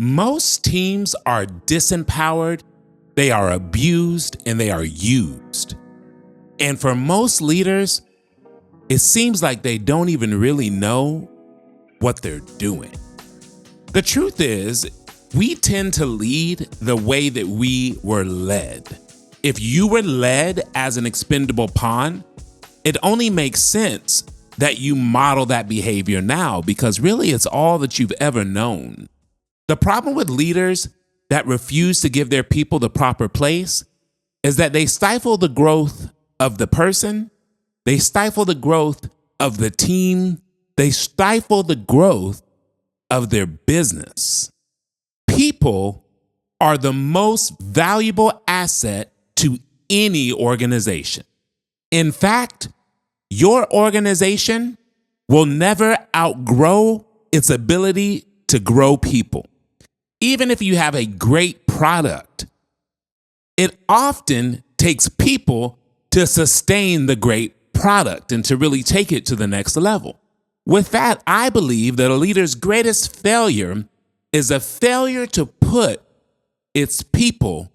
Most teams are disempowered, they are abused, and they are used. And for most leaders, it seems like they don't even really know what they're doing. The truth is, we tend to lead the way that we were led. If you were led as an expendable pawn, it only makes sense that you model that behavior now, because really it's all that you've ever known. The problem with leaders that refuse to give their people the proper place is that they stifle the growth of the person, they stifle the growth of the team, they stifle the growth of their business. People are the most valuable asset to any organization. In fact, your organization will never outgrow its ability to grow people. Even if you have a great product, it often takes people to sustain the great product and to really take it to the next level. With that, I believe that a leader's greatest failure is a failure to put its people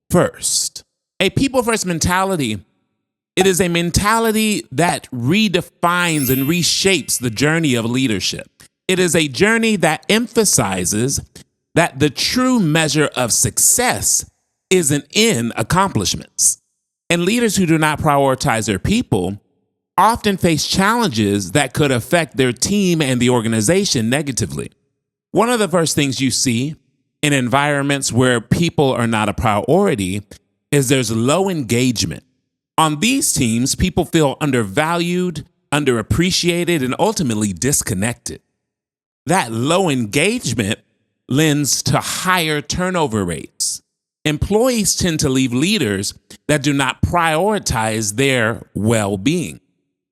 first. A people-first mentality, it is a mentality that redefines and reshapes the journey of leadership. It is a journey that emphasizes that the true measure of success isn't in accomplishments. And leaders who do not prioritize their people often face challenges that could affect their team and the organization negatively. One of the first things you see in environments where people are not a priority is there's low engagement. On these teams, people feel undervalued, underappreciated, and ultimately disconnected. That low engagement lends to higher turnover rates. Employees tend to leave leaders that do not prioritize their well-being.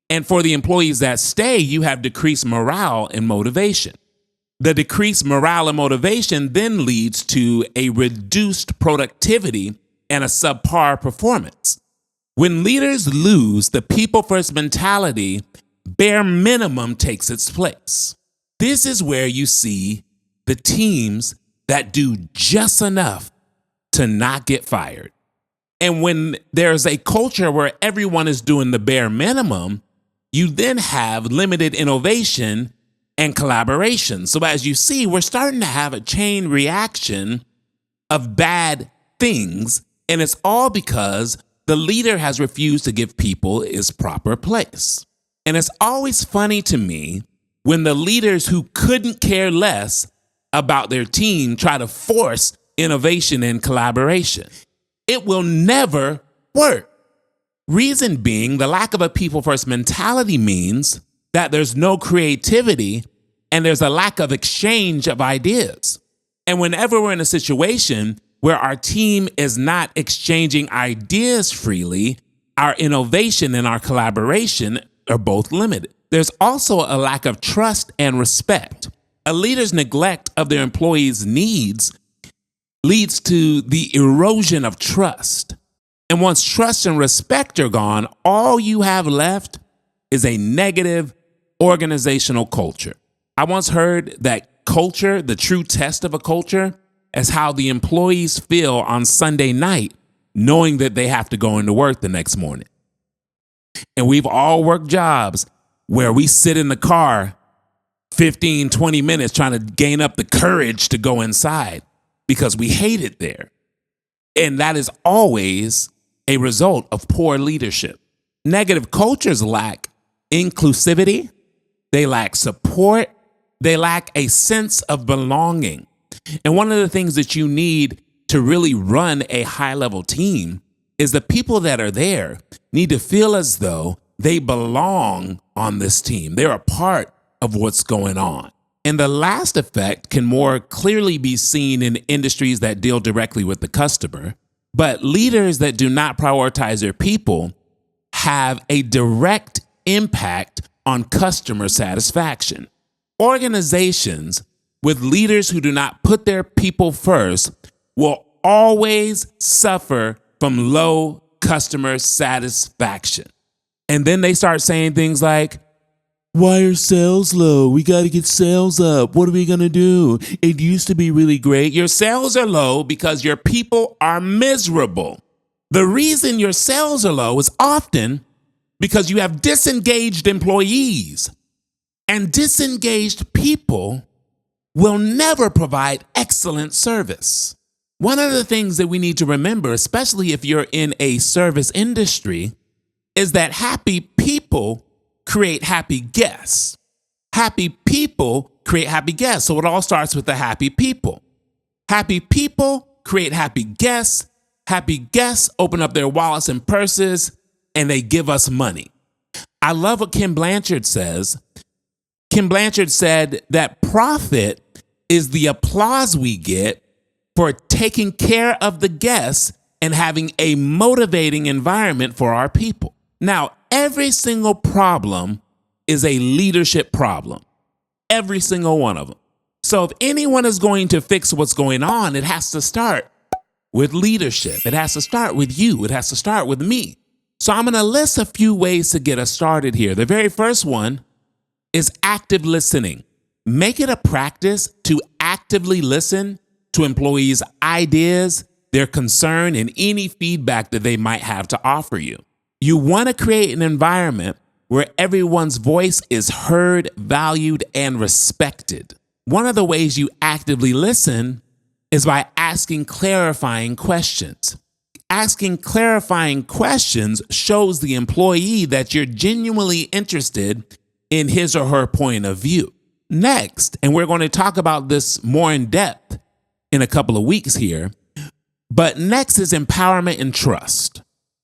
And for the employees that stay, you have decreased morale and motivation. The decreased morale and motivation then leads to a reduced productivity and a subpar performance. When leaders lose the people-first mentality, bare minimum takes its place. This is where you see the teams that do just enough to not get fired. And when there's a culture where everyone is doing the bare minimum, you then have limited innovation and collaboration. So as you see, we're starting to have a chain reaction of bad things, and it's all because the leader has refused to give people its proper place. And it's always funny to me when the leaders who couldn't care less about their team try to force innovation and collaboration. It will never work. Reason being, the lack of a people-first mentality means that there's no creativity and there's a lack of exchange of ideas. And whenever we're in a situation where our team is not exchanging ideas freely, our innovation and our collaboration are both limited. There's also a lack of trust and respect. A leader's neglect of their employees' needs leads to the erosion of trust. And once trust and respect are gone, all you have left is a negative organizational culture. I once heard that culture, the true test of a culture, is how the employees feel on Sunday night, knowing that they have to go into work the next morning. And we've all worked jobs where we sit in the car 15, 20 minutes trying to gain up the courage to go inside because we hate it there. And that is always a result of poor leadership. Negative cultures lack inclusivity, they lack support, they lack a sense of belonging. And one of the things that you need to really run a high-level team is the people that are there need to feel as though they belong on this team. They're a part of what's going on. And the last effect can more clearly be seen in industries that deal directly with the customer. But leaders that do not prioritize their people have a direct impact on customer satisfaction. Organizations with leaders who do not put their people first will always suffer from low customer satisfaction. And then they start saying things like, Why are sales low? We got to get sales up. What are we going to do? It used to be really great. Your sales are low because your people are miserable. The reason your sales are low is often because you have disengaged employees. And disengaged people will never provide excellent service. One of the things that we need to remember, especially if you're in a service industry, is that happy people create happy guests. Happy people create happy guests. So it all starts with the happy people. Happy people create happy guests. Happy guests open up their wallets and purses, and they give us money. I love what Kim Blanchard says. Kim Blanchard said that profit is the applause we get for taking care of the guests and having a motivating environment for our people. Now, every single problem is a leadership problem. Every single one of them. So if anyone is going to fix what's going on, it has to start with leadership. It has to start with you. It has to start with me. So I'm going to list a few ways to get us started here. The very first one is active listening. Make it a practice to actively listen to employees' ideas, their concern, and any feedback that they might have to offer you. You want to create an environment where everyone's voice is heard, valued, and respected. One of the ways you actively listen is by asking clarifying questions. Asking clarifying questions shows the employee that you're genuinely interested in his or her point of view. Next, and we're going to talk about this more in depth in a couple of weeks here, but next is empowerment and trust.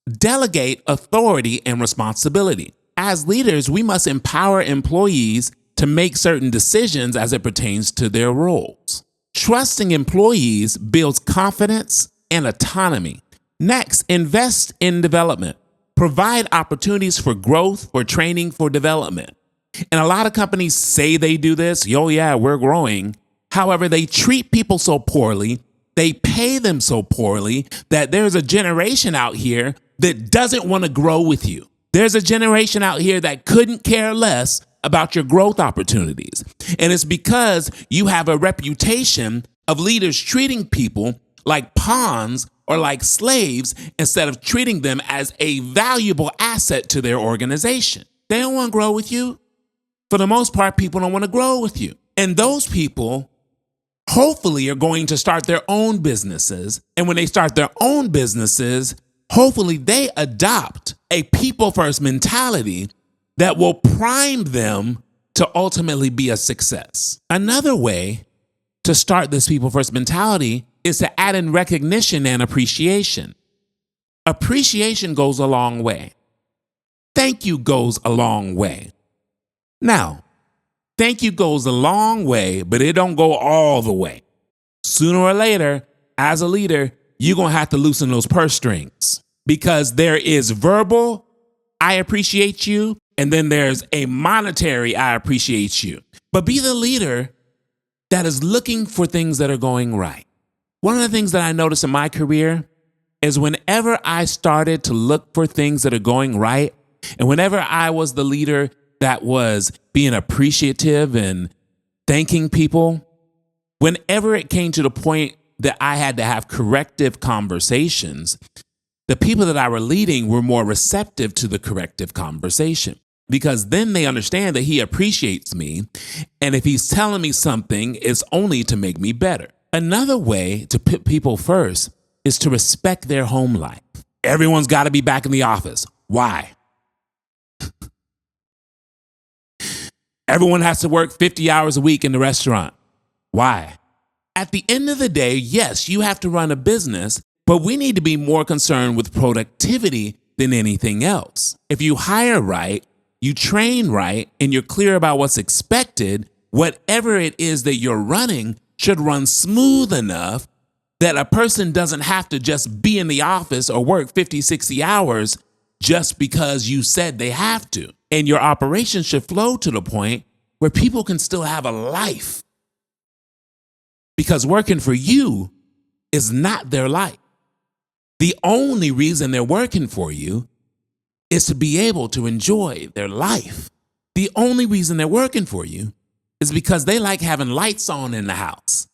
Delegate authority and responsibility. As leaders, we must empower employees to make certain decisions as it pertains to their roles. Trusting employees builds confidence and autonomy. Next, invest in development. Provide opportunities for growth, for training, for development. And a lot of companies say they do this. Oh yeah, we're growing. However, they treat people so poorly, they pay them so poorly that there's a generation out here that doesn't want to grow with you. There's a generation out here that couldn't care less about your growth opportunities. And it's because you have a reputation of leaders treating people like pawns or like slaves instead of treating them as a valuable asset to their organization. They don't want to grow with you. For the most part, people don't want to grow with you. And those people hopefully are going to start their own businesses. And when they start their own businesses, hopefully they adopt a people-first mentality that will prime them to ultimately be a success. Another way to start this people-first mentality is to add in recognition and appreciation. Appreciation goes a long way. Thank you goes a long way. Now, thank you goes a long way, but it don't go all the way. Sooner or later, as a leader, you're going to have to loosen those purse strings because there is verbal, I appreciate you, and then there's a monetary, I appreciate you. But be the leader that is looking for things that are going right. One of the things that I noticed in my career is whenever I started to look for things that are going right, and whenever I was the leader that was being appreciative and thanking people, whenever it came to the point that I had to have corrective conversations, the people that I were leading were more receptive to the corrective conversation because then they understand that he appreciates me. And if he's telling me something, it's only to make me better. Another way to put people first is to respect their home life. Everyone's got to be back in the office. Why? Everyone has to work 50 hours a week in the restaurant. Why? At the end of the day, yes, you have to run a business, but we need to be more concerned with productivity than anything else. If you hire right, you train right, and you're clear about what's expected, whatever it is that you're running should run smooth enough that a person doesn't have to just be in the office or work 50, 60 hours just because you said they have to. And your operation should flow to the point where people can still have a life. Because working for you is not their life. The only reason they're working for you is to be able to enjoy their life. The only reason they're working for you is because they like having lights on in the house.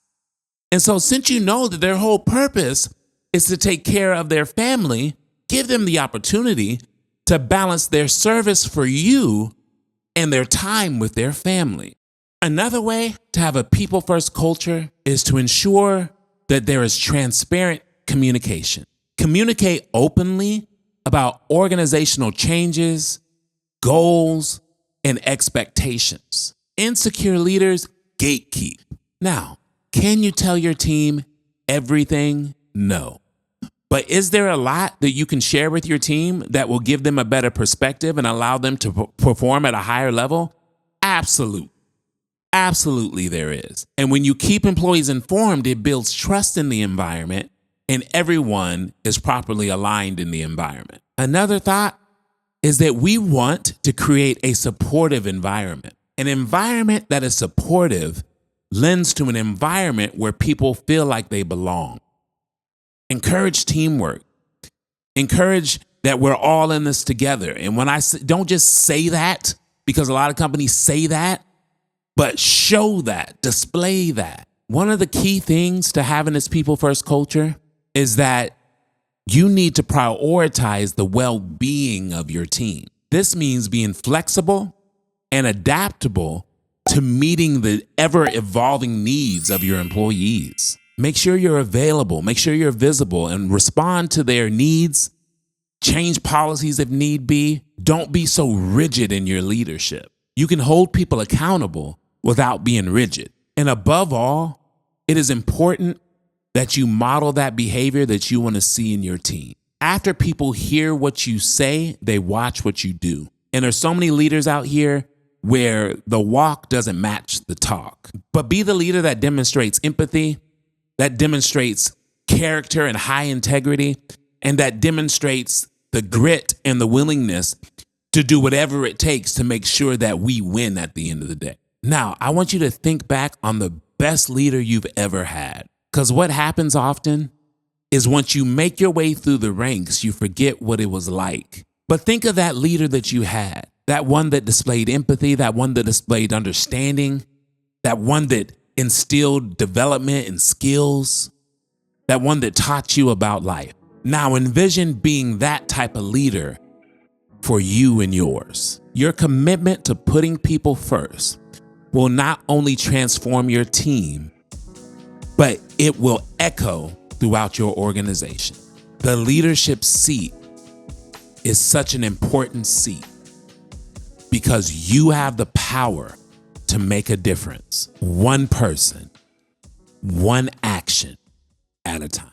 And so since you know that their whole purpose is to take care of their family, give them the opportunity to balance their service for you and their time with their family. Another way to have a people-first culture is to ensure that there is transparent communication. Communicate openly about organizational changes, goals, and expectations. Insecure leaders gatekeep. Now, can you tell your team everything? No. But is there a lot that you can share with your team that will give them a better perspective and allow them to perform at a higher level? Absolutely. Absolutely there is. And when you keep employees informed, it builds trust in the environment and everyone is properly aligned in the environment. Another thought is that we want to create a supportive environment. An environment that is supportive lends to an environment where people feel like they belong. Encourage teamwork. Encourage that we're all in this together. And when I say, don't just say that, because a lot of companies say that, but show that, display that. One of the key things to having this people-first culture is that you need to prioritize the well-being of your team. This means being flexible and adaptable to meeting the ever-evolving needs of your employees. Make sure you're available, make sure you're visible, and respond to their needs. Change policies if need be. Don't be so rigid in your leadership. You can hold people accountable without being rigid. And above all, it is important that you model that behavior that you want to see in your team. After people hear what you say, they watch what you do. And there's so many leaders out here where the walk doesn't match the talk. But be the leader that demonstrates empathy, that demonstrates character and high integrity, and that demonstrates the grit and the willingness to do whatever it takes to make sure that we win at the end of the day. Now, I want you to think back on the best leader you've ever had. Because what happens often is once you make your way through the ranks, you forget what it was like. But think of that leader that you had, that one that displayed empathy, that one that displayed understanding, that one that instilled development and skills, that one that taught you about life. Now envision being that type of leader for you and yours. Your commitment to putting people first will not only transform your team, but it will echo throughout your organization. The leadership seat is such an important seat because you have the power to make a difference. One person, one action at a time.